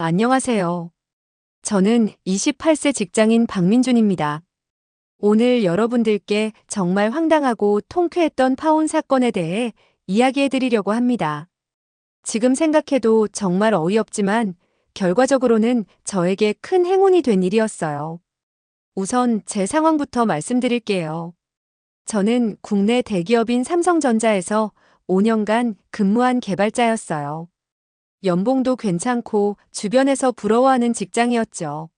안녕하세요. 저는 28세 직장인 박민준입니다. 오늘 여러분들께 정말 황당하고 통쾌했던 파혼 사건에 대해 이야기해 드리려고 합니다. 지금 생각해도 정말 어이없지만 결과적으로는 저에게 큰 행운이 된 일이었어요. 우선 제 상황부터 말씀드릴게요. 저는 국내 대기업인 삼성전자에서 5년간 근무한 개발자였어요. 연봉도 괜찮고 주변에서 부러워하는 직장이었죠.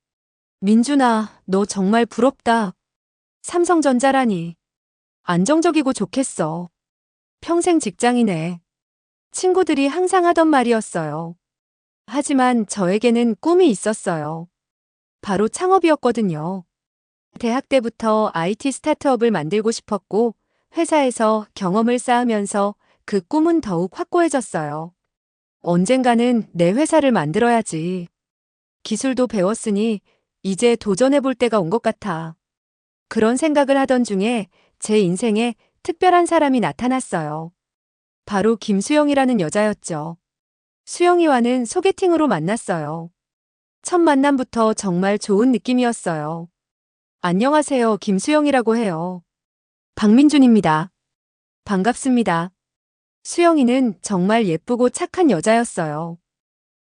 민준아, 너 정말 부럽다. 삼성전자라니. 안정적이고 좋겠어. 평생 직장이네. 친구들이 항상 하던 말이었어요. 하지만 저에게는 꿈이 있었어요. 바로 창업이었거든요. 대학 때부터 IT 스타트업을 만들고 싶었고, 회사에서 경험을 쌓으면서 그 꿈은 더욱 확고해졌어요. 언젠가는 내 회사를 만들어야지. 기술도 배웠으니 이제 도전해볼 때가 온 것 같아. 그런 생각을 하던 중에 제 인생에 특별한 사람이 나타났어요. 바로 김수영이라는 여자였죠. 수영이와는 소개팅으로 만났어요. 첫 만남부터 정말 좋은 느낌이었어요. 안녕하세요, 김수영이라고 해요. 박민준입니다. 반갑습니다. 수영이는 정말 예쁘고 착한 여자였어요.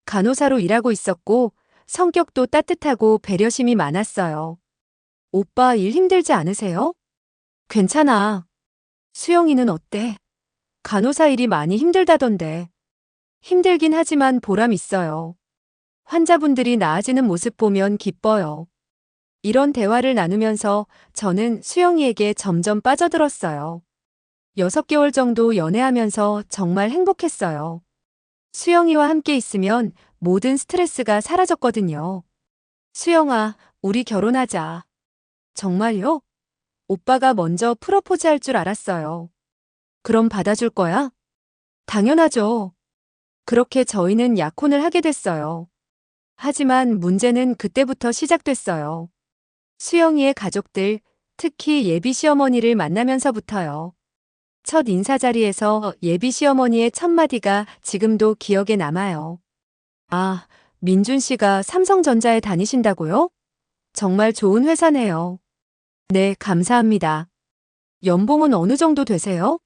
간호사로 일하고 있었고 성격도 따뜻하고 배려심이 많았어요. 오빠 일 힘들지 않으세요? 괜찮아. 수영이는 어때? 간호사 일이 많이 힘들다던데. 힘들긴 하지만 보람 있어요. 환자분들이 나아지는 모습 보면 기뻐요. 이런 대화를 나누면서 저는 수영이에게 점점 빠져들었어요. 6개월 정도 연애하면서 정말 행복했어요. 수영이와 함께 있으면 모든 스트레스가 사라졌거든요. 수영아, 우리 결혼하자. 정말요? 오빠가 먼저 프로포즈 할 줄 알았어요. 그럼 받아줄 거야? 당연하죠. 그렇게 저희는 약혼을 하게 됐어요. 하지만 문제는 그때부터 시작됐어요. 수영이의 가족들, 특히 예비 시어머니를 만나면서부터요. 첫 인사 자리에서 예비 시어머니의 첫마디가 지금도 기억에 남아요. 아, 민준 씨가 삼성전자에 다니신다고요? 정말 좋은 회사네요. 네, 감사합니다. 연봉은 어느 정도 되세요?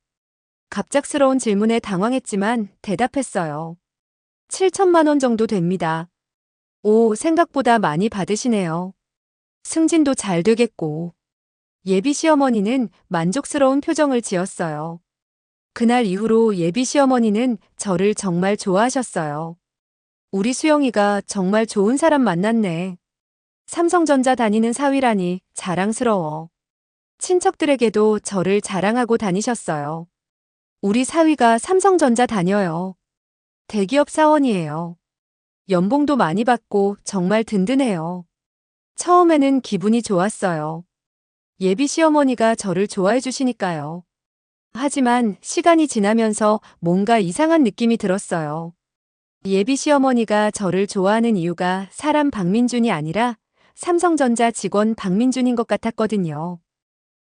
갑작스러운 질문에 당황했지만 대답했어요. 7천만 원 정도 됩니다. 오, 생각보다 많이 받으시네요. 승진도 잘 되겠고. 예비 시어머니는 만족스러운 표정을 지었어요. 그날 이후로 예비 시어머니는 저를 정말 좋아하셨어요. 우리 수영이가 정말 좋은 사람 만났네. 삼성전자 다니는 사위라니 자랑스러워. 친척들에게도 저를 자랑하고 다니셨어요. 우리 사위가 삼성전자 다녀요. 대기업 사원이에요. 연봉도 많이 받고 정말 든든해요. 처음에는 기분이 좋았어요. 예비 시어머니가 저를 좋아해 주시니까요. 하지만 시간이 지나면서 뭔가 이상한 느낌이 들었어요. 예비 시어머니가 저를 좋아하는 이유가 사람 박민준이 아니라 삼성전자 직원 박민준인 것 같았거든요.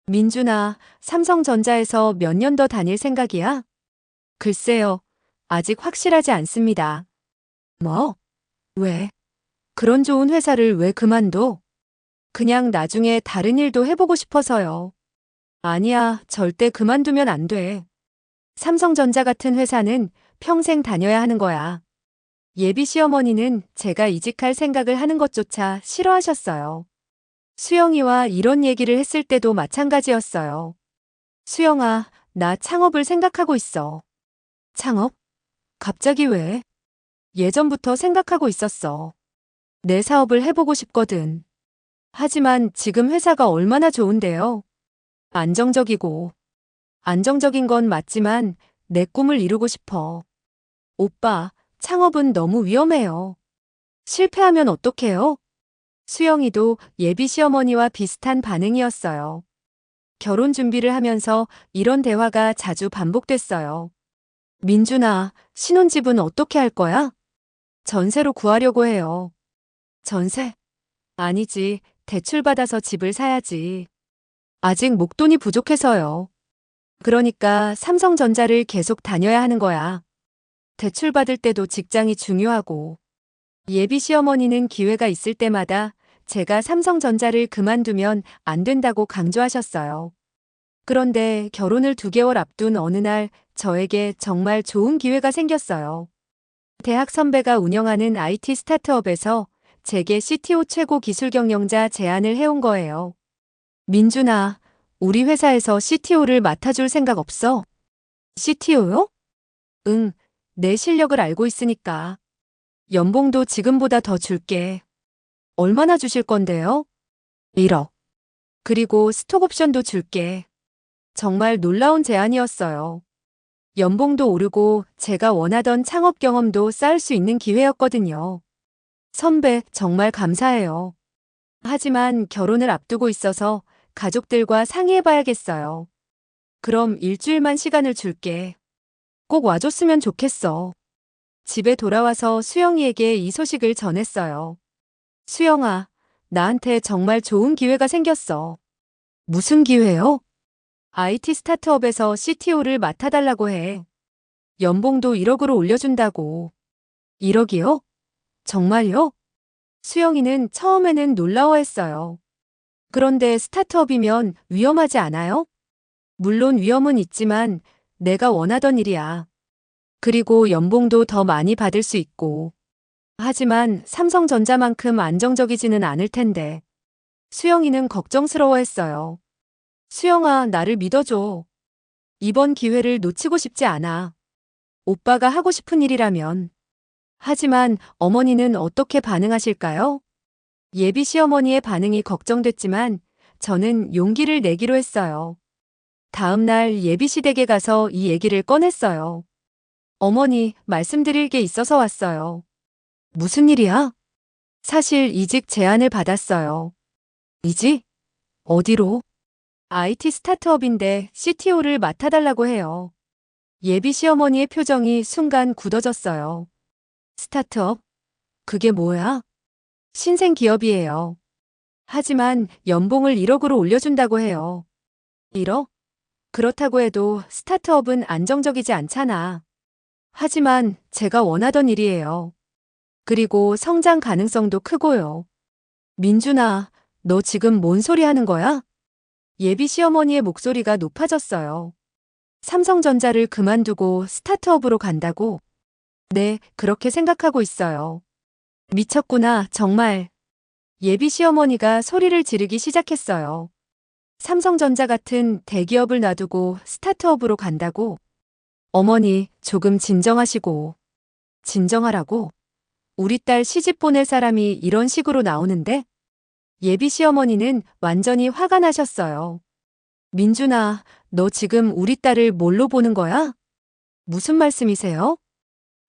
민준아, 삼성전자에서 몇 년 더 다닐 생각이야? 글쎄요, 아직 확실하지 않습니다. 뭐? 왜? 그런 좋은 회사를 왜 그만둬? 그냥 나중에 다른 일도 해보고 싶어서요. 아니야, 절대 그만두면 안 돼. 삼성전자 같은 회사는 평생 다녀야 하는 거야. 예비 시어머니는 제가 이직할 생각을 하는 것조차 싫어하셨어요. 수영이와 이런 얘기를 했을 때도 마찬가지였어요. 수영아, 나 창업을 생각하고 있어. 창업? 갑자기 왜? 예전부터 생각하고 있었어. 내 사업을 해보고 싶거든. 하지만 지금 회사가 얼마나 좋은데요? 안정적이고. 안정적인 건 맞지만 내 꿈을 이루고 싶어. 오빠, 창업은 너무 위험해요. 실패하면 어떡해요? 수영이도 예비 시어머니와 비슷한 반응이었어요. 결혼 준비를 하면서 이런 대화가 자주 반복됐어요. 민준아, 신혼집은 어떻게 할 거야? 전세로 구하려고 해요. 전세? 아니지, 대출받아서 집을 사야지. 아직 목돈이 부족해서요. 그러니까 삼성전자를 계속 다녀야 하는 거야. 대출받을 때도 직장이 중요하고. 예비 시어머니는 기회가 있을 때마다 제가 삼성전자를 그만두면 안 된다고 강조하셨어요. 그런데 결혼을 2개월 앞둔 어느 날 저에게 정말 좋은 기회가 생겼어요. 대학 선배가 운영하는 IT 스타트업에서 제게 CTO 최고 기술 경영자 제안을 해온 거예요. 민준아, 우리 회사에서 CTO를 맡아줄 생각 없어? CTO요? 응, 내 실력을 알고 있으니까. 연봉도 지금보다 더 줄게. 얼마나 주실 건데요? 1억. 그리고 스톡 옵션도 줄게. 정말 놀라운 제안이었어요. 연봉도 오르고 제가 원하던 창업 경험도 쌓을 수 있는 기회였거든요. 선배, 정말 감사해요. 하지만 결혼을 앞두고 있어서 가족들과 상의해봐야겠어요. 그럼 일주일만 시간을 줄게. 꼭 와줬으면 좋겠어. 집에 돌아와서 수영이에게 이 소식을 전했어요. 수영아, 나한테 정말 좋은 기회가 생겼어. 무슨 기회요? IT 스타트업에서 CTO를 맡아달라고 해. 연봉도 1억으로 올려준다고. 1억이요? 정말요? 수영이는 처음에는 놀라워했어요. 그런데 스타트업이면 위험하지 않아요? 물론 위험은 있지만 내가 원하던 일이야. 그리고 연봉도 더 많이 받을 수 있고. 하지만 삼성전자만큼 안정적이지는 않을 텐데. 수영이는 걱정스러워했어요. 수영아, 나를 믿어줘. 이번 기회를 놓치고 싶지 않아. 오빠가 하고 싶은 일이라면. 하지만 어머니는 어떻게 반응하실까요? 예비 시어머니의 반응이 걱정됐지만 저는 용기를 내기로 했어요. 다음 날 예비 시댁에 가서 이 얘기를 꺼냈어요. 어머니, 말씀드릴 게 있어서 왔어요. 무슨 일이야? 사실 이직 제안을 받았어요. 이직? 어디로? IT 스타트업인데 CTO를 맡아달라고 해요. 예비 시어머니의 표정이 순간 굳어졌어요. 스타트업? 그게 뭐야? 신생 기업이에요. 하지만 연봉을 1억으로 올려준다고 해요. 1억? 그렇다고 해도 스타트업은 안정적이지 않잖아. 하지만 제가 원하던 일이에요. 그리고 성장 가능성도 크고요. 민준아, 너 지금 뭔 소리 하는 거야? 예비 시어머니의 목소리가 높아졌어요. 삼성전자를 그만두고 스타트업으로 간다고? 네, 그렇게 생각하고 있어요. 미쳤구나, 정말. 예비 시어머니가 소리를 지르기 시작했어요. 삼성전자 같은 대기업을 놔두고 스타트업으로 간다고? 어머니, 조금 진정하시고. 진정하라고? 우리 딸 시집 보낼 사람이 이런 식으로 나오는데? 예비 시어머니는 완전히 화가 나셨어요. 민준아, 너 지금 우리 딸을 뭘로 보는 거야? 무슨 말씀이세요?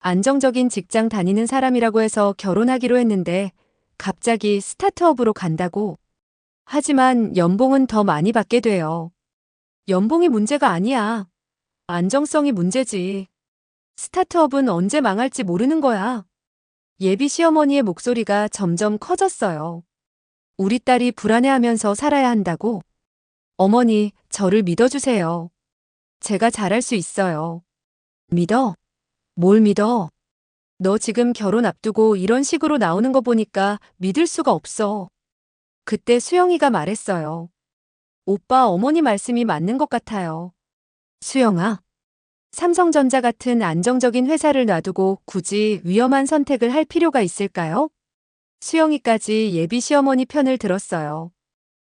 안정적인 직장 다니는 사람이라고 해서 결혼하기로 했는데 갑자기 스타트업으로 간다고. 하지만 연봉은 더 많이 받게 돼요. 연봉이 문제가 아니야. 안정성이 문제지. 스타트업은 언제 망할지 모르는 거야. 예비 시어머니의 목소리가 점점 커졌어요. 우리 딸이 불안해하면서 살아야 한다고? 어머니, 저를 믿어주세요. 제가 잘할 수 있어요. 믿어? 뭘 믿어? 너 지금 결혼 앞두고 이런 식으로 나오는 거 보니까 믿을 수가 없어. 그때 수영이가 말했어요. 오빠 어머니 말씀이 맞는 것 같아요. 수영아, 삼성전자 같은 안정적인 회사를 놔두고 굳이 위험한 선택을 할 필요가 있을까요? 수영이까지 예비 시어머니 편을 들었어요.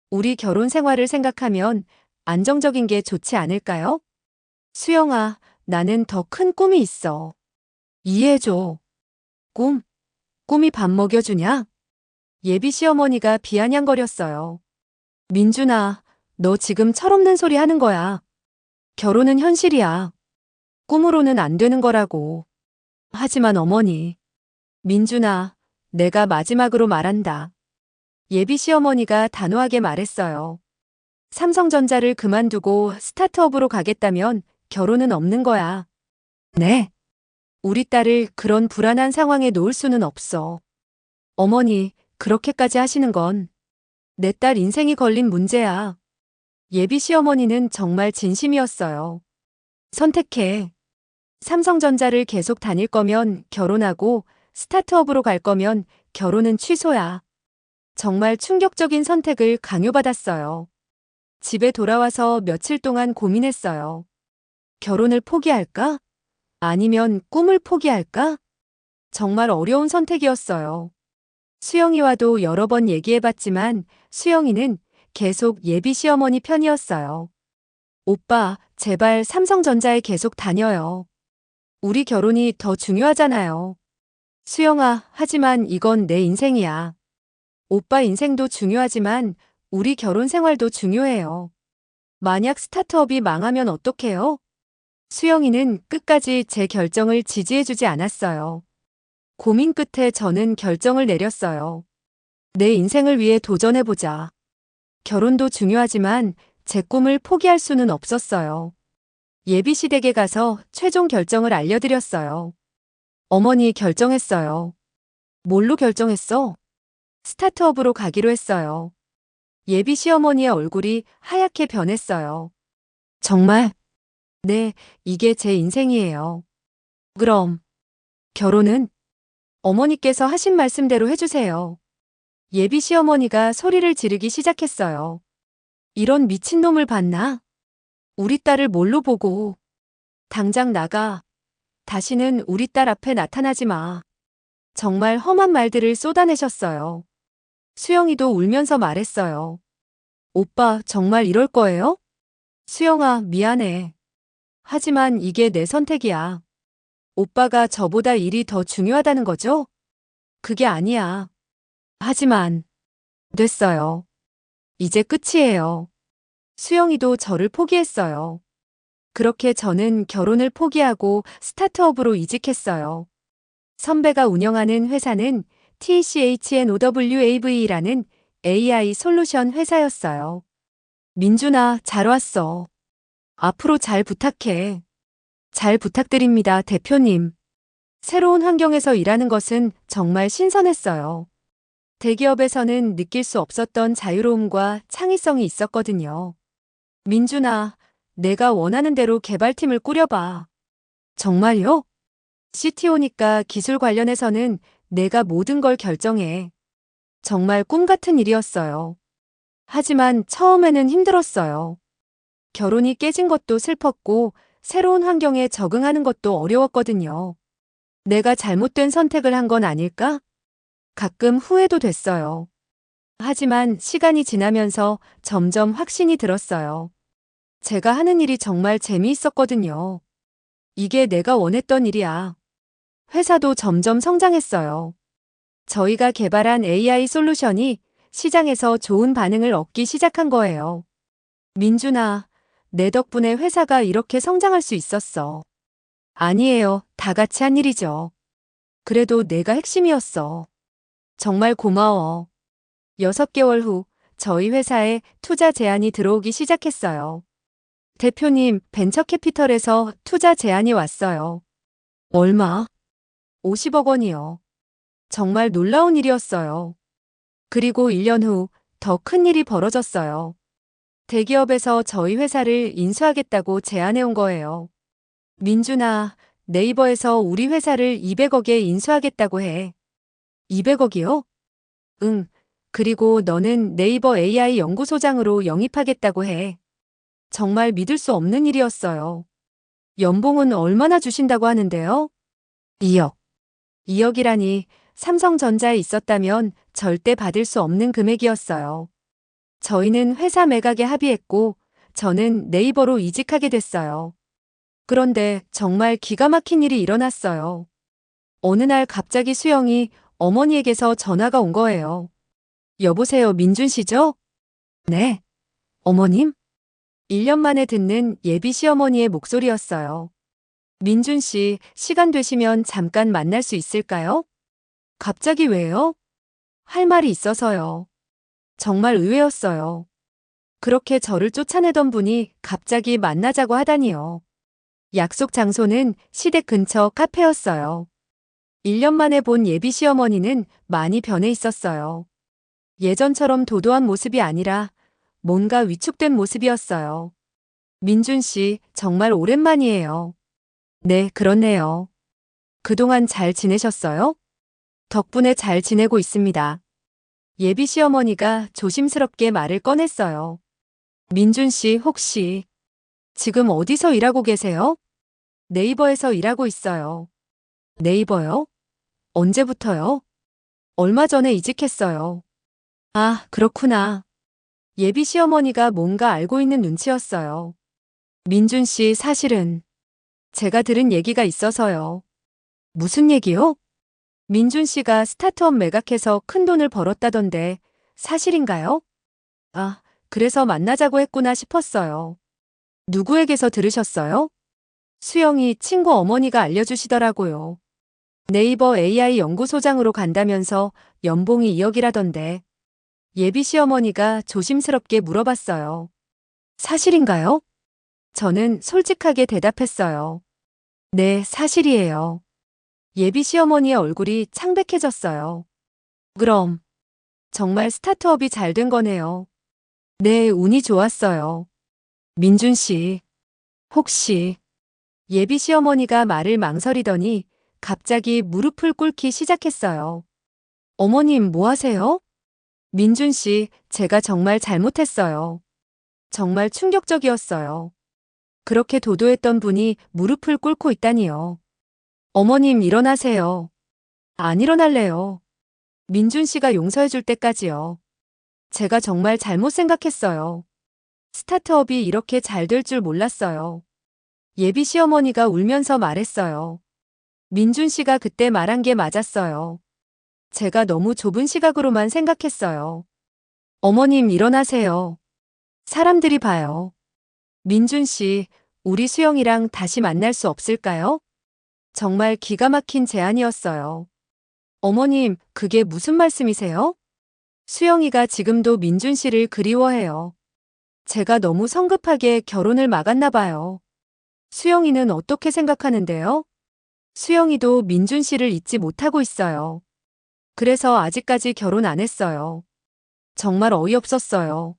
우리 결혼 생활을 생각하면 안정적인 게 좋지 않을까요? 수영아, 나는 더 큰 꿈이 있어. 이해해줘. 꿈? 꿈이 밥 먹여주냐? 예비 시어머니가 비아냥거렸어요. 민준아, 너 지금 철없는 소리 하는 거야. 결혼은 현실이야. 꿈으로는 안 되는 거라고. 하지만 어머니. 민준아, 내가 마지막으로 말한다. 예비 시어머니가 단호하게 말했어요. 삼성전자를 그만두고 스타트업으로 가겠다면 결혼은 없는 거야. 네. 우리 딸을 그런 불안한 상황에 놓을 수는 없어. 어머니, 그렇게까지 하시는 건 내 딸 인생이 걸린 문제야. 예비 시어머니는 정말 진심이었어요. 선택해. 삼성전자를 계속 다닐 거면 결혼하고 스타트업으로 갈 거면 결혼은 취소야. 정말 충격적인 선택을 강요받았어요. 집에 돌아와서 며칠 동안 고민했어요. 결혼을 포기할까? 아니면 꿈을 포기할까? 정말 어려운 선택이었어요. 수영이와도 여러 번 얘기해봤지만 수영이는 계속 예비 시어머니 편이었어요. 오빠, 제발 삼성전자에 계속 다녀요. 우리 결혼이 더 중요하잖아요. 수영아, 하지만 이건 내 인생이야. 오빠 인생도 중요하지만 우리 결혼 생활도 중요해요. 만약 스타트업이 망하면 어떡해요? 수영이는 끝까지 제 결정을 지지해주지 않았어요. 고민 끝에 저는 결정을 내렸어요. 내 인생을 위해 도전해보자. 결혼도 중요하지만 제 꿈을 포기할 수는 없었어요. 예비시댁에 가서 최종 결정을 알려드렸어요. 어머니 결정했어요. 뭘로 결정했어? 스타트업으로 가기로 했어요. 예비 시어머니의 얼굴이 하얗게 변했어요. 정말? 네, 이게 제 인생이에요. 그럼, 결혼은? 어머니께서 하신 말씀대로 해주세요. 예비 시어머니가 소리를 지르기 시작했어요. 이런 미친놈을 봤나? 우리 딸을 뭘로 보고? 당장 나가. 다시는 우리 딸 앞에 나타나지 마. 정말 험한 말들을 쏟아내셨어요. 수영이도 울면서 말했어요. 오빠, 정말 이럴 거예요? 수영아, 미안해. 하지만 이게 내 선택이야. 오빠가 저보다 일이 더 중요하다는 거죠? 그게 아니야. 하지만, 됐어요. 이제 끝이에요. 수영이도 저를 포기했어요. 그렇게 저는 결혼을 포기하고 스타트업으로 이직했어요. 선배가 운영하는 회사는 TCHNOWAV라는 AI 솔루션 회사였어요. 민준아, 잘 왔어. 앞으로 잘 부탁해. 잘 부탁드립니다, 대표님. 새로운 환경에서 일하는 것은 정말 신선했어요. 대기업에서는 느낄 수 없었던 자유로움과 창의성이 있었거든요. 민준아, 내가 원하는 대로 개발팀을 꾸려봐. 정말요? CTO니까 기술 관련해서는 내가 모든 걸 결정해. 정말 꿈 같은 일이었어요. 하지만 처음에는 힘들었어요. 결혼이 깨진 것도 슬펐고 새로운 환경에 적응하는 것도 어려웠거든요. 내가 잘못된 선택을 한 건 아닐까? 가끔 후회도 됐어요. 하지만 시간이 지나면서 점점 확신이 들었어요. 제가 하는 일이 정말 재미있었거든요. 이게 내가 원했던 일이야. 회사도 점점 성장했어요. 저희가 개발한 AI 솔루션이 시장에서 좋은 반응을 얻기 시작한 거예요. 민준아, 내 덕분에 회사가 이렇게 성장할 수 있었어. 아니에요. 다 같이 한 일이죠. 그래도 내가 핵심이었어. 정말 고마워. 6개월 후 저희 회사에 투자 제안이 들어오기 시작했어요. 대표님, 벤처캐피털에서 투자 제안이 왔어요. 얼마? 50억 원이요. 정말 놀라운 일이었어요. 그리고 1년 후 더 큰 일이 벌어졌어요. 대기업에서 저희 회사를 인수하겠다고 제안해 온 거예요. 민준아, 네이버에서 우리 회사를 200억에 인수하겠다고 해. 200억이요? 응. 그리고 너는 네이버 AI 연구소장으로 영입하겠다고 해. 정말 믿을 수 없는 일이었어요. 연봉은 얼마나 주신다고 하는데요? 2억. 2억이라니 삼성전자에 있었다면 절대 받을 수 없는 금액이었어요. 저희는 회사 매각에 합의했고 저는 네이버로 이직하게 됐어요. 그런데 정말 기가 막힌 일이 일어났어요. 어느 날 갑자기 수영이 어머니에게서 전화가 온 거예요. 여보세요, 민준 씨죠? 네. 어머님? 1년 만에 듣는 예비 시어머니의 목소리였어요. 민준 씨, 시간 되시면 잠깐 만날 수 있을까요? 갑자기 왜요? 할 말이 있어서요. 정말 의외였어요. 그렇게 저를 쫓아내던 분이 갑자기 만나자고 하다니요. 약속 장소는 시댁 근처 카페였어요. 1년 만에 본 예비 시어머니는 많이 변해 있었어요. 예전처럼 도도한 모습이 아니라 뭔가 위축된 모습이었어요. 민준 씨, 정말 오랜만이에요. 네, 그렇네요. 그동안 잘 지내셨어요? 덕분에 잘 지내고 있습니다. 예비 시어머니가 조심스럽게 말을 꺼냈어요. 민준 씨 혹시 지금 어디서 일하고 계세요? 네이버에서 일하고 있어요. 네이버요? 언제부터요? 얼마 전에 이직했어요. 아, 그렇구나. 예비 시어머니가 뭔가 알고 있는 눈치였어요. 민준 씨 사실은 제가 들은 얘기가 있어서요. 무슨 얘기요? 민준 씨가 스타트업 매각해서 큰 돈을 벌었다던데 사실인가요? 아, 그래서 만나자고 했구나 싶었어요. 누구에게서 들으셨어요? 수영이 친구 어머니가 알려주시더라고요. 네이버 AI 연구소장으로 간다면서 연봉이 2억이라던데. 예비 시어머니가 조심스럽게 물어봤어요. 사실인가요? 저는 솔직하게 대답했어요. 네, 사실이에요. 예비 시어머니의 얼굴이 창백해졌어요. 그럼 정말 스타트업이 잘 된 거네요. 네, 운이 좋았어요. 민준 씨, 혹시 예비 시어머니가 말을 망설이더니 갑자기 무릎을 꿇기 시작했어요. 어머님, 뭐 하세요? 민준 씨, 제가 정말 잘못했어요. 정말 충격적이었어요. 그렇게 도도했던 분이 무릎을 꿇고 있다니요. 어머님, 일어나세요. 안 일어날래요. 민준 씨가 용서해 줄 때까지요. 제가 정말 잘못 생각했어요. 스타트업이 이렇게 잘 될 줄 몰랐어요. 예비 시어머니가 울면서 말했어요. 민준 씨가 그때 말한 게 맞았어요. 제가 너무 좁은 시각으로만 생각했어요. 어머님, 일어나세요. 사람들이 봐요. 민준 씨, 우리 수영이랑 다시 만날 수 없을까요? 정말 기가 막힌 제안이었어요. 어머님, 그게 무슨 말씀이세요? 수영이가 지금도 민준 씨를 그리워해요. 제가 너무 성급하게 결혼을 막았나 봐요. 수영이는 어떻게 생각하는데요? 수영이도 민준 씨를 잊지 못하고 있어요. 그래서 아직까지 결혼 안 했어요. 정말 어이없었어요.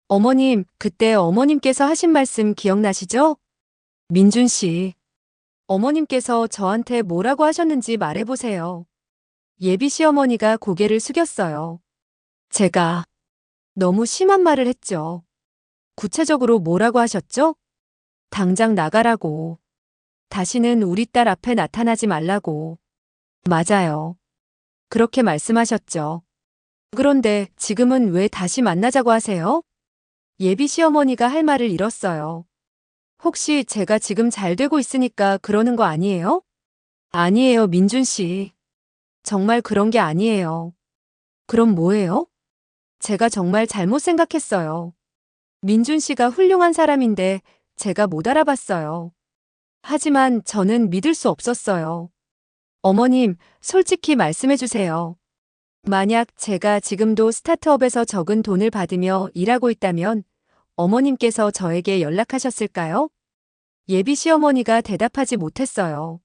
어머님, 그때 어머님께서 하신 말씀 기억나시죠? 민준 씨, 어머님께서 저한테 뭐라고 하셨는지 말해보세요. 예비 시어머니가 고개를 숙였어요. 제가 너무 심한 말을 했죠. 구체적으로 뭐라고 하셨죠? 당장 나가라고. 다시는 우리 딸 앞에 나타나지 말라고. 맞아요. 그렇게 말씀하셨죠. 그런데 지금은 왜 다시 만나자고 하세요? 예비 시어머니가 할 말을 잃었어요. 혹시 제가 지금 잘 되고 있으니까 그러는 거 아니에요? 아니에요, 민준 씨. 정말 그런 게 아니에요. 그럼 뭐예요? 제가 정말 잘못 생각했어요. 민준 씨가 훌륭한 사람인데 제가 못 알아봤어요. 하지만 저는 믿을 수 없었어요. 어머님, 솔직히 말씀해 주세요. 만약 제가 지금도 스타트업에서 적은 돈을 받으며 일하고 있다면 어머님께서 저에게 연락하셨을까요? 예비 시어머니가 대답하지 못했어요.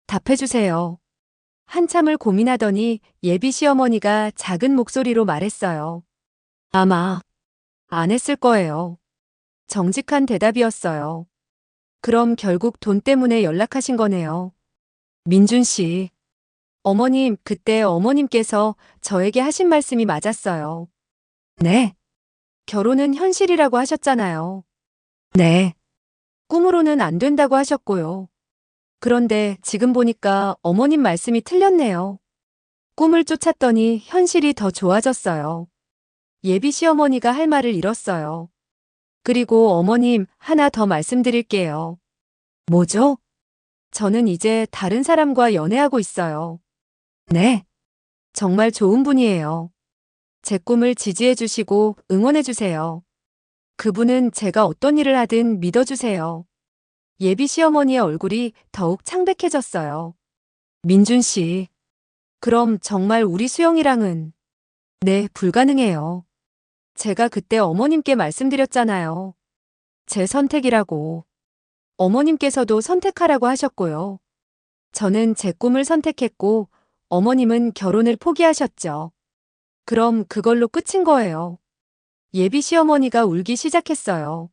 답해 주세요. 한참을 고민하더니 예비 시어머니가 작은 목소리로 말했어요. 아마 안 했을 거예요. 정직한 대답이었어요. 그럼 결국 돈 때문에 연락하신 거네요. 민준 씨. 어머님, 그때 어머님께서 저에게 하신 말씀이 맞았어요. 네. 결혼은 현실이라고 하셨잖아요. 네. 꿈으로는 안 된다고 하셨고요. 그런데 지금 보니까 어머님 말씀이 틀렸네요. 꿈을 쫓았더니 현실이 더 좋아졌어요. 예비 시어머니가 할 말을 잃었어요. 그리고 어머님, 하나 더 말씀드릴게요. 뭐죠? 저는 이제 다른 사람과 연애하고 있어요. 네. 정말 좋은 분이에요. 제 꿈을 지지해 주시고 응원해 주세요. 그분은 제가 어떤 일을 하든 믿어주세요. 예비 시어머니의 얼굴이 더욱 창백해졌어요. 민준 씨, 그럼 정말 우리 수영이랑은? 네, 불가능해요. 제가 그때 어머님께 말씀드렸잖아요. 제 선택이라고. 어머님께서도 선택하라고 하셨고요. 저는 제 꿈을 선택했고, 어머님은 결혼을 포기하셨죠. 그럼 그걸로 끝인 거예요. 예비 시어머니가 울기 시작했어요.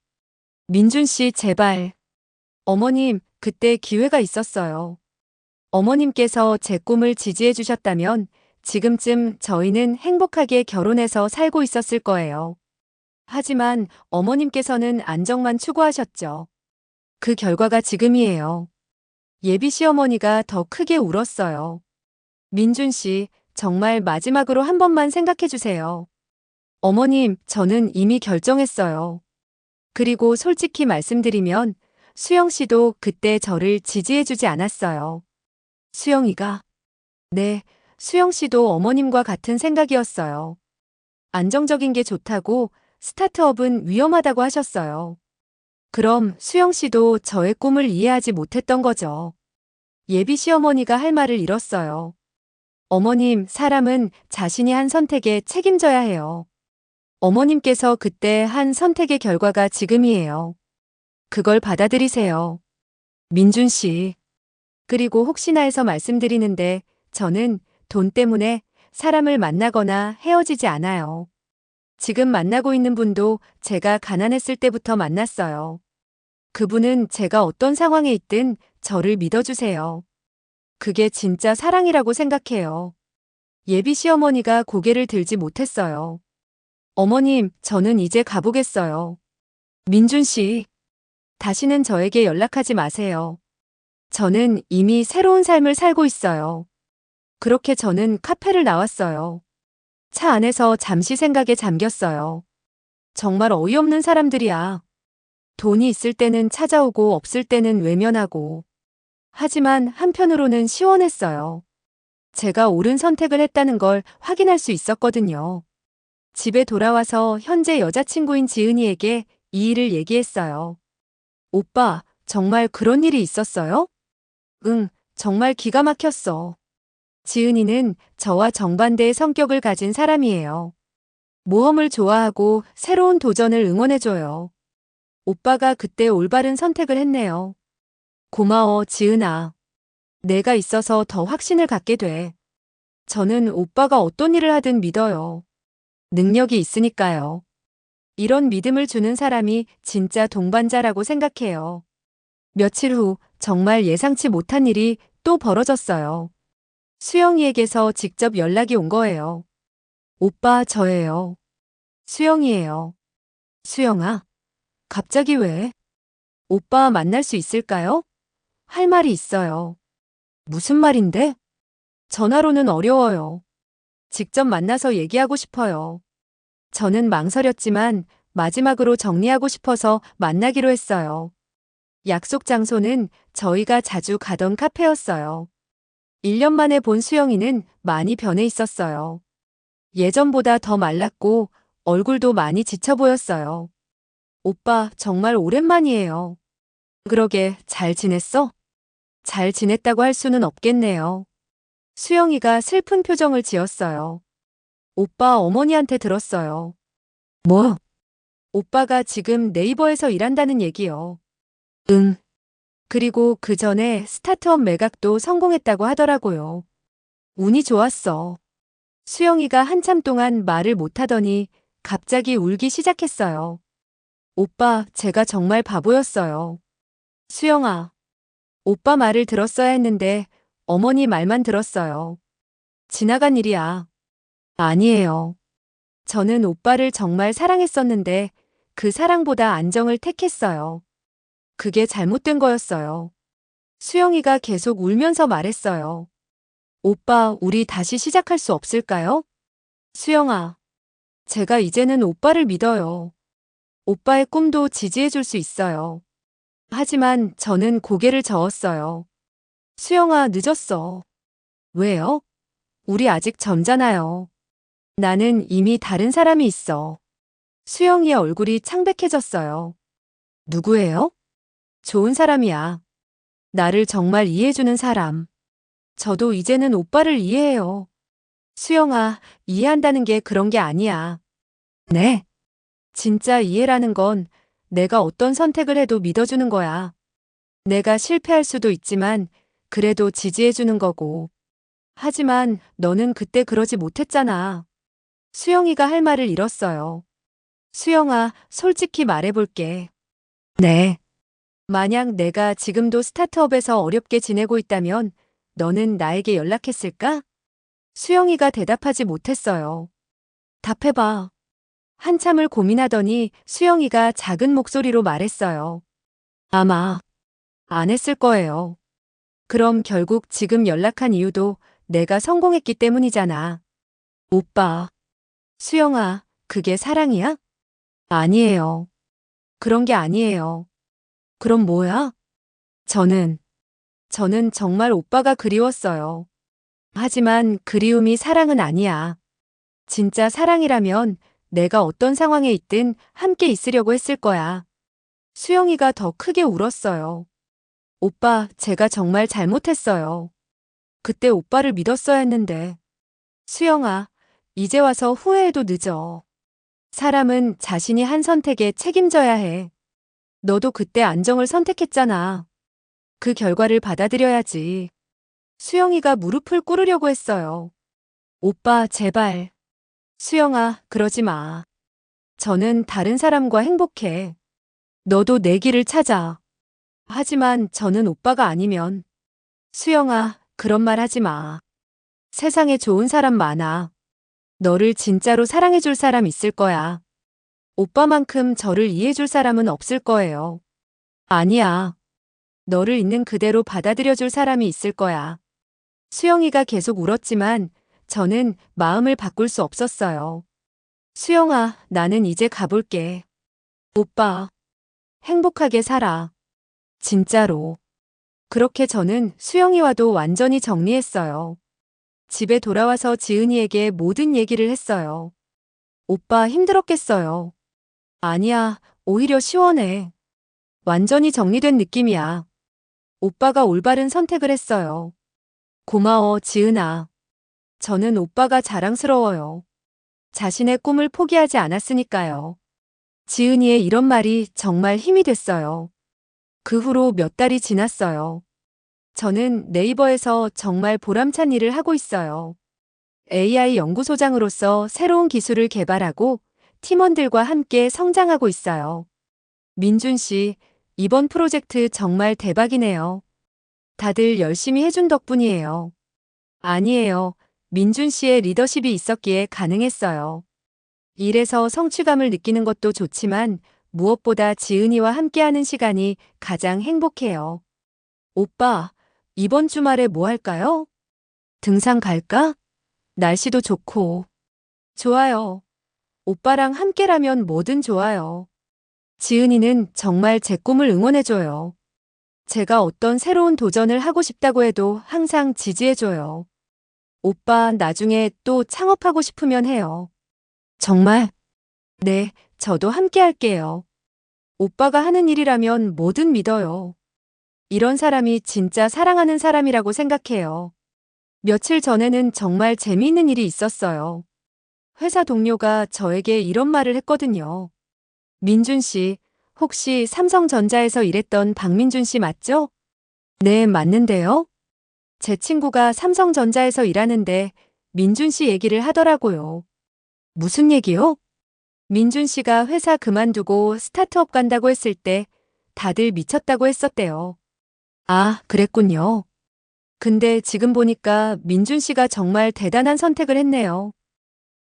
민준 씨, 제발. 어머님, 그때 기회가 있었어요. 어머님께서 제 꿈을 지지해 주셨다면 지금쯤 저희는 행복하게 결혼해서 살고 있었을 거예요. 하지만 어머님께서는 안정만 추구하셨죠. 그 결과가 지금이에요. 예비 시어머니가 더 크게 울었어요. 민준 씨, 정말 마지막으로 한 번만 생각해 주세요. 어머님, 저는 이미 결정했어요. 그리고 솔직히 말씀드리면 수영 씨도 그때 저를 지지해 주지 않았어요. 수영이가? 네, 수영 씨도 어머님과 같은 생각이었어요. 안정적인 게 좋다고, 스타트업은 위험하다고 하셨어요. 그럼 수영 씨도 저의 꿈을 이해하지 못했던 거죠. 예비 시어머니가 할 말을 잃었어요. 어머님, 사람은 자신이 한 선택에 책임져야 해요. 어머님께서 그때 한 선택의 결과가 지금이에요. 그걸 받아들이세요. 민준 씨. 그리고 혹시나 해서 말씀드리는데 저는 돈 때문에 사람을 만나거나 헤어지지 않아요. 지금 만나고 있는 분도 제가 가난했을 때부터 만났어요. 그분은 제가 어떤 상황에 있든 저를 믿어주세요. 그게 진짜 사랑이라고 생각해요. 예비 시어머니가 고개를 들지 못했어요. 어머님, 저는 이제 가보겠어요. 민준 씨, 다시는 저에게 연락하지 마세요. 저는 이미 새로운 삶을 살고 있어요. 그렇게 저는 카페를 나왔어요. 차 안에서 잠시 생각에 잠겼어요. 정말 어이없는 사람들이야. 돈이 있을 때는 찾아오고 없을 때는 외면하고. 하지만 한편으로는 시원했어요. 제가 옳은 선택을 했다는 걸 확인할 수 있었거든요. 집에 돌아와서 현재 여자친구인 지은이에게 이 일을 얘기했어요. 오빠, 정말 그런 일이 있었어요? 응, 정말 기가 막혔어. 지은이는 저와 정반대의 성격을 가진 사람이에요. 모험을 좋아하고 새로운 도전을 응원해줘요. 오빠가 그때 올바른 선택을 했네요. 고마워, 지은아. 내가 있어서 더 확신을 갖게 돼. 저는 오빠가 어떤 일을 하든 믿어요. 능력이 있으니까요. 이런 믿음을 주는 사람이 진짜 동반자라고 생각해요. 며칠 후 정말 예상치 못한 일이 또 벌어졌어요. 수영이에게서 직접 연락이 온 거예요. 오빠, 저예요. 수영이에요. 수영아, 갑자기 왜? 오빠 만날 수 있을까요? 할 말이 있어요. 무슨 말인데? 전화로는 어려워요. 직접 만나서 얘기하고 싶어요. 저는 망설였지만 마지막으로 정리하고 싶어서 만나기로 했어요. 약속 장소는 저희가 자주 가던 카페였어요. 1년 만에 본 수영이는 많이 변해 있었어요. 예전보다 더 말랐고 얼굴도 많이 지쳐 보였어요. 오빠, 정말 오랜만이에요. 그러게, 잘 지냈어? 잘 지냈다고 할 수는 없겠네요. 수영이가 슬픈 표정을 지었어요. 오빠 어머니한테 들었어요. 뭐? 오빠가 지금 네이버에서 일한다는 얘기요. 응. 그리고 그 전에 스타트업 매각도 성공했다고 하더라고요. 운이 좋았어. 수영이가 한참 동안 말을 못하더니 갑자기 울기 시작했어요. 오빠, 제가 정말 바보였어요. 수영아, 오빠 말을 들었어야 했는데 어머니 말만 들었어요. 지나간 일이야. 아니에요. 저는 오빠를 정말 사랑했었는데 그 사랑보다 안정을 택했어요. 그게 잘못된 거였어요. 수영이가 계속 울면서 말했어요. 오빠, 우리 다시 시작할 수 없을까요? 수영아, 제가 이제는 오빠를 믿어요. 오빠의 꿈도 지지해 줄 수 있어요. 하지만 저는 고개를 저었어요. 수영아, 늦었어. 왜요? 우리 아직 젊잖아요. 나는 이미 다른 사람이 있어. 수영이의 얼굴이 창백해졌어요. 누구예요? 좋은 사람이야. 나를 정말 이해해주는 사람. 저도 이제는 오빠를 이해해요. 수영아, 이해한다는 게 그런 게 아니야. 네. 진짜 이해라는 건 내가 어떤 선택을 해도 믿어주는 거야. 내가 실패할 수도 있지만 그래도 지지해주는 거고. 하지만 너는 그때 그러지 못했잖아. 수영이가 할 말을 잃었어요. 수영아, 솔직히 말해볼게. 네. 만약 내가 지금도 스타트업에서 어렵게 지내고 있다면 너는 나에게 연락했을까? 수영이가 대답하지 못했어요. 답해봐. 한참을 고민하더니 수영이가 작은 목소리로 말했어요. 아마 안 했을 거예요. 그럼 결국 지금 연락한 이유도 내가 성공했기 때문이잖아. 오빠. 수영아, 그게 사랑이야? 아니에요. 그런 게 아니에요. 그럼 뭐야? 저는 정말 오빠가 그리웠어요. 하지만 그리움이 사랑은 아니야. 진짜 사랑이라면 내가 어떤 상황에 있든 함께 있으려고 했을 거야. 수영이가 더 크게 울었어요. 오빠, 제가 정말 잘못했어요. 그때 오빠를 믿었어야 했는데. 수영아, 이제 와서 후회해도 늦어. 사람은 자신이 한 선택에 책임져야 해. 너도 그때 안정을 선택했잖아. 그 결과를 받아들여야지. 수영이가 무릎을 꿇으려고 했어요. 오빠, 제발. 수영아, 그러지 마. 저는 다른 사람과 행복해. 너도 내 길을 찾아. 하지만 저는 오빠가 아니면. 수영아, 그런 말 하지 마. 세상에 좋은 사람 많아. 너를 진짜로 사랑해줄 사람 있을 거야. 오빠만큼 저를 이해해줄 사람은 없을 거예요. 아니야. 너를 있는 그대로 받아들여줄 사람이 있을 거야. 수영이가 계속 울었지만 저는 마음을 바꿀 수 없었어요. 수영아, 나는 이제 가볼게. 오빠, 행복하게 살아. 진짜로. 그렇게 저는 수영이와도 완전히 정리했어요. 집에 돌아와서 지은이에게 모든 얘기를 했어요. 오빠 힘들었겠어요. 아니야, 오히려 시원해. 완전히 정리된 느낌이야. 오빠가 올바른 선택을 했어요. 고마워, 지은아. 저는 오빠가 자랑스러워요. 자신의 꿈을 포기하지 않았으니까요. 지은이의 이런 말이 정말 힘이 됐어요. 그 후로 몇 달이 지났어요. 저는 네이버에서 정말 보람찬 일을 하고 있어요. AI 연구소장으로서 새로운 기술을 개발하고 팀원들과 함께 성장하고 있어요. 민준 씨, 이번 프로젝트 정말 대박이네요. 다들 열심히 해준 덕분이에요. 아니에요. 민준 씨의 리더십이 있었기에 가능했어요. 일에서 성취감을 느끼는 것도 좋지만 무엇보다 지은이와 함께하는 시간이 가장 행복해요. 오빠, 이번 주말에 뭐 할까요? 등산 갈까? 날씨도 좋고. 좋아요. 오빠랑 함께라면 뭐든 좋아요. 지은이는 정말 제 꿈을 응원해줘요. 제가 어떤 새로운 도전을 하고 싶다고 해도 항상 지지해줘요. 오빠, 나중에 또 창업하고 싶으면 해요. 정말? 네, 저도 함께 할게요. 오빠가 하는 일이라면 뭐든 믿어요. 이런 사람이 진짜 사랑하는 사람이라고 생각해요. 며칠 전에는 정말 재미있는 일이 있었어요. 회사 동료가 저에게 이런 말을 했거든요. 민준 씨, 혹시 삼성전자에서 일했던 박민준 씨 맞죠? 네, 맞는데요. 제 친구가 삼성전자에서 일하는데 민준 씨 얘기를 하더라고요. 무슨 얘기요? 민준 씨가 회사 그만두고 스타트업 간다고 했을 때 다들 미쳤다고 했었대요. 아, 그랬군요. 근데 지금 보니까 민준 씨가 정말 대단한 선택을 했네요.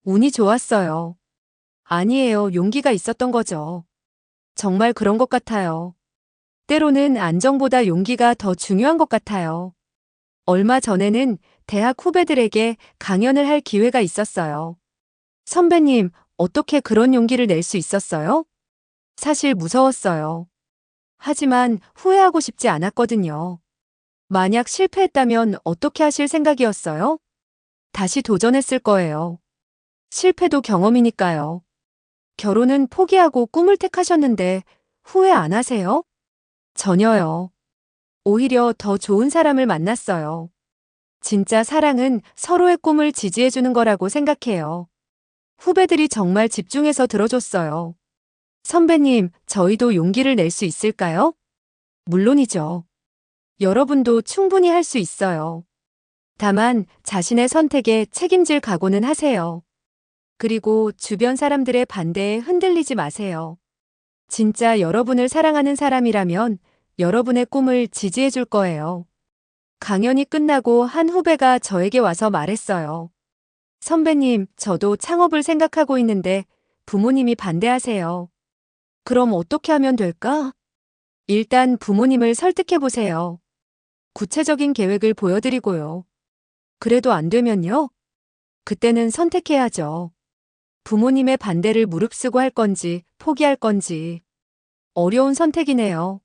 운이 좋았어요. 아니에요, 용기가 있었던 거죠. 정말 그런 것 같아요. 때로는 안정보다 용기가 더 중요한 것 같아요. 얼마 전에는 대학 후배들에게 강연을 할 기회가 있었어요. 선배님, 어떻게 그런 용기를 낼 수 있었어요? 사실 무서웠어요. 하지만 후회하고 싶지 않았거든요. 만약 실패했다면 어떻게 하실 생각이었어요? 다시 도전했을 거예요. 실패도 경험이니까요. 결혼은 포기하고 꿈을 택하셨는데 후회 안 하세요? 전혀요. 오히려 더 좋은 사람을 만났어요. 진짜 사랑은 서로의 꿈을 지지해주는 거라고 생각해요. 후배들이 정말 집중해서 들어줬어요. 선배님, 저희도 용기를 낼 수 있을까요? 물론이죠. 여러분도 충분히 할 수 있어요. 다만 자신의 선택에 책임질 각오는 하세요. 그리고 주변 사람들의 반대에 흔들리지 마세요. 진짜 여러분을 사랑하는 사람이라면 여러분의 꿈을 지지해 줄 거예요. 강연이 끝나고 한 후배가 저에게 와서 말했어요. 선배님, 저도 창업을 생각하고 있는데 부모님이 반대하세요. 그럼 어떻게 하면 될까? 일단 부모님을 설득해 보세요. 구체적인 계획을 보여드리고요. 그래도 안 되면요? 그때는 선택해야죠. 부모님의 반대를 무릅쓰고 할 건지 포기할 건지. 어려운 선택이네요.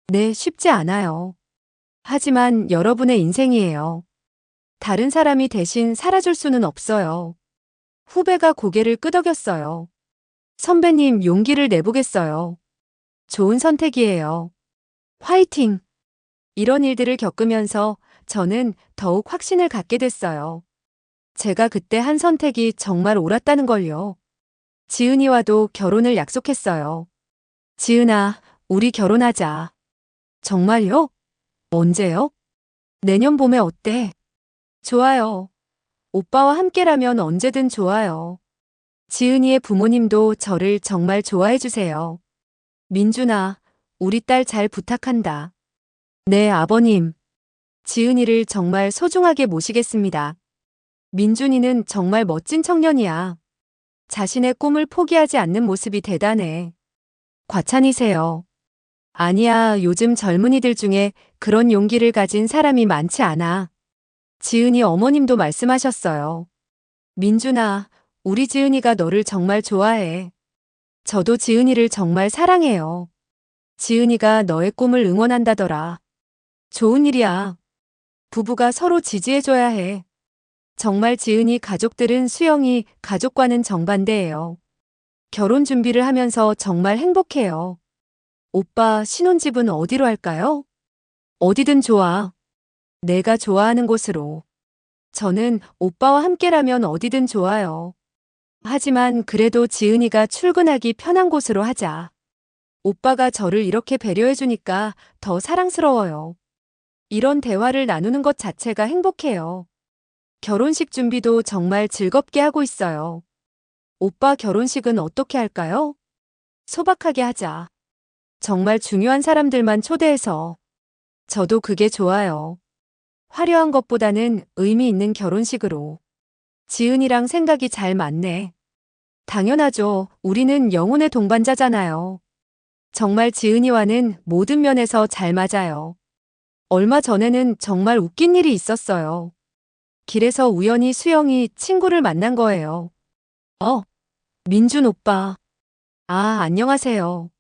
네, 쉽지 않아요. 하지만 여러분의 인생이에요. 다른 사람이 대신 살아줄 수는 없어요. 후배가 고개를 끄덕였어요. 선배님, 용기를 내보겠어요. 좋은 선택이에요. 화이팅! 이런 일들을 겪으면서 저는 더욱 확신을 갖게 됐어요. 제가 그때 한 선택이 정말 옳았다는 걸요. 지은이와도 결혼을 약속했어요. 지은아, 우리 결혼하자. 정말요? 언제요? 내년 봄에 어때? 좋아요. 오빠와 함께라면 언제든 좋아요. 지은이의 부모님도 저를 정말 좋아해 주세요. 민준아, 우리 딸 잘 부탁한다. 네, 아버님. 지은이를 정말 소중하게 모시겠습니다. 민준이는 정말 멋진 청년이야. 자신의 꿈을 포기하지 않는 모습이 대단해. 과찬이세요. 아니야, 요즘 젊은이들 중에 그런 용기를 가진 사람이 많지 않아. 지은이 어머님도 말씀하셨어요. 민준아, 우리 지은이가 너를 정말 좋아해. 저도 지은이를 정말 사랑해요. 지은이가 너의 꿈을 응원한다더라. 좋은 일이야. 부부가 서로 지지해줘야 해. 정말 지은이 가족들은 수영이 가족과는 정반대예요. 결혼 준비를 하면서 정말 행복해요. 오빠, 신혼집은 어디로 할까요? 어디든 좋아. 내가 좋아하는 곳으로. 저는 오빠와 함께라면 어디든 좋아요. 하지만 그래도 지은이가 출근하기 편한 곳으로 하자. 오빠가 저를 이렇게 배려해주니까 더 사랑스러워요. 이런 대화를 나누는 것 자체가 행복해요. 결혼식 준비도 정말 즐겁게 하고 있어요. 오빠 결혼식은 어떻게 할까요? 소박하게 하자. 정말 중요한 사람들만 초대해서. 저도 그게 좋아요. 화려한 것보다는 의미 있는 결혼식으로. 지은이랑 생각이 잘 맞네. 당연하죠. 우리는 영혼의 동반자잖아요. 정말 지은이와는 모든 면에서 잘 맞아요. 얼마 전에는 정말 웃긴 일이 있었어요. 길에서 우연히 수영이 친구를 만난 거예요. 민준 오빠. 아, 안녕하세요.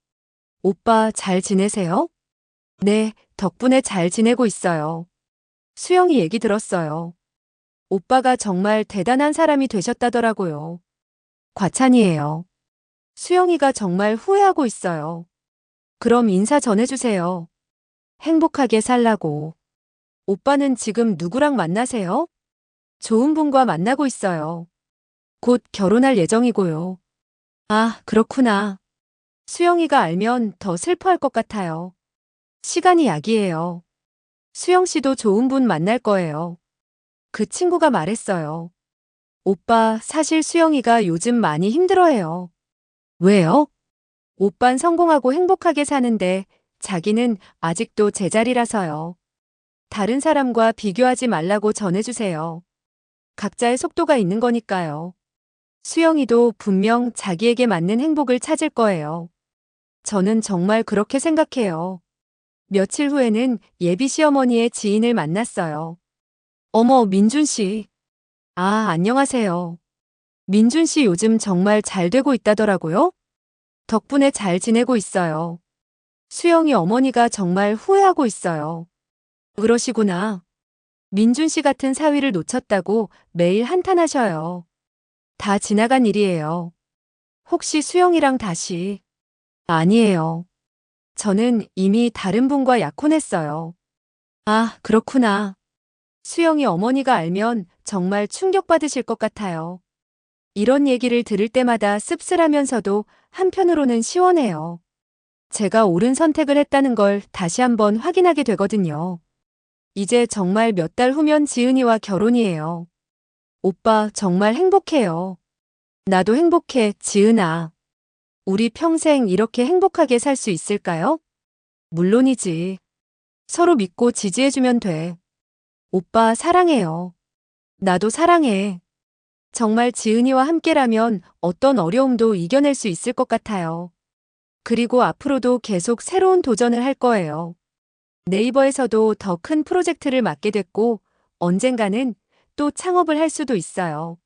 오빠 잘 지내세요? 네, 덕분에 잘 지내고 있어요. 수영이 얘기 들었어요. 오빠가 정말 대단한 사람이 되셨다더라고요. 과찬이에요. 수영이가 정말 후회하고 있어요. 그럼 인사 전해주세요. 행복하게 살라고. 오빠는 지금 누구랑 만나세요? 좋은 분과 만나고 있어요. 곧 결혼할 예정이고요. 아, 그렇구나. 수영이가 알면 더 슬퍼할 것 같아요. 시간이 약이에요. 수영 씨도 좋은 분 만날 거예요. 그 친구가 말했어요. 오빠, 사실 수영이가 요즘 많이 힘들어해요. 왜요? 오빤 성공하고 행복하게 사는데 자기는 아직도 제자리라서요. 다른 사람과 비교하지 말라고 전해주세요. 각자의 속도가 있는 거니까요. 수영이도 분명 자기에게 맞는 행복을 찾을 거예요. 저는 정말 그렇게 생각해요. 며칠 후에는 예비 시어머니의 지인을 만났어요. 어머, 민준 씨. 아, 안녕하세요. 민준 씨 요즘 정말 잘 되고 있다더라고요? 덕분에 잘 지내고 있어요. 수영이 어머니가 정말 후회하고 있어요. 그러시구나. 민준 씨 같은 사위를 놓쳤다고 매일 한탄하셔요. 다 지나간 일이에요. 혹시 수영이랑 다시? 아니에요. 저는 이미 다른 분과 약혼했어요. 아, 그렇구나. 수영이 어머니가 알면 정말 충격받으실 것 같아요. 이런 얘기를 들을 때마다 씁쓸하면서도 한편으로는 시원해요. 제가 옳은 선택을 했다는 걸 다시 한번 확인하게 되거든요. 이제 정말 몇 달 후면 지은이와 결혼이에요. 오빠 정말 행복해요. 나도 행복해, 지은아. 우리 평생 이렇게 행복하게 살 수 있을까요? 물론이지. 서로 믿고 지지해주면 돼. 오빠 사랑해요. 나도 사랑해. 정말 지은이와 함께라면 어떤 어려움도 이겨낼 수 있을 것 같아요. 그리고 앞으로도 계속 새로운 도전을 할 거예요. 네이버에서도 더 큰 프로젝트를 맡게 됐고, 언젠가는 또 창업을 할 수도 있어요.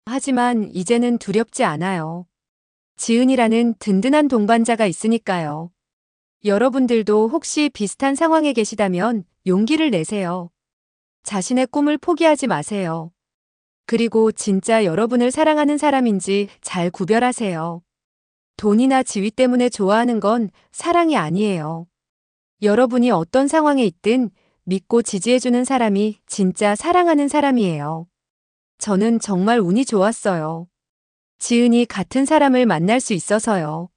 하지만 이제는 두렵지 않아요. 지은이라는 든든한 동반자가 있으니까요. 여러분들도 혹시 비슷한 상황에 계시다면 용기를 내세요. 자신의 꿈을 포기하지 마세요. 그리고 진짜 여러분을 사랑하는 사람인지 잘 구별하세요. 돈이나 지위 때문에 좋아하는 건 사랑이 아니에요. 여러분이 어떤 상황에 있든 믿고 지지해주는 사람이 진짜 사랑하는 사람이에요. 저는 정말 운이 좋았어요. 지은이 같은 사람을 만날 수 있어서요.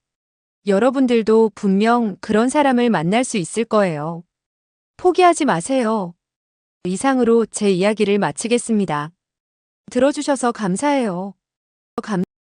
여러분들도 분명 그런 사람을 만날 수 있을 거예요. 포기하지 마세요. 이상으로 제 이야기를 마치겠습니다. 들어주셔서 감사해요.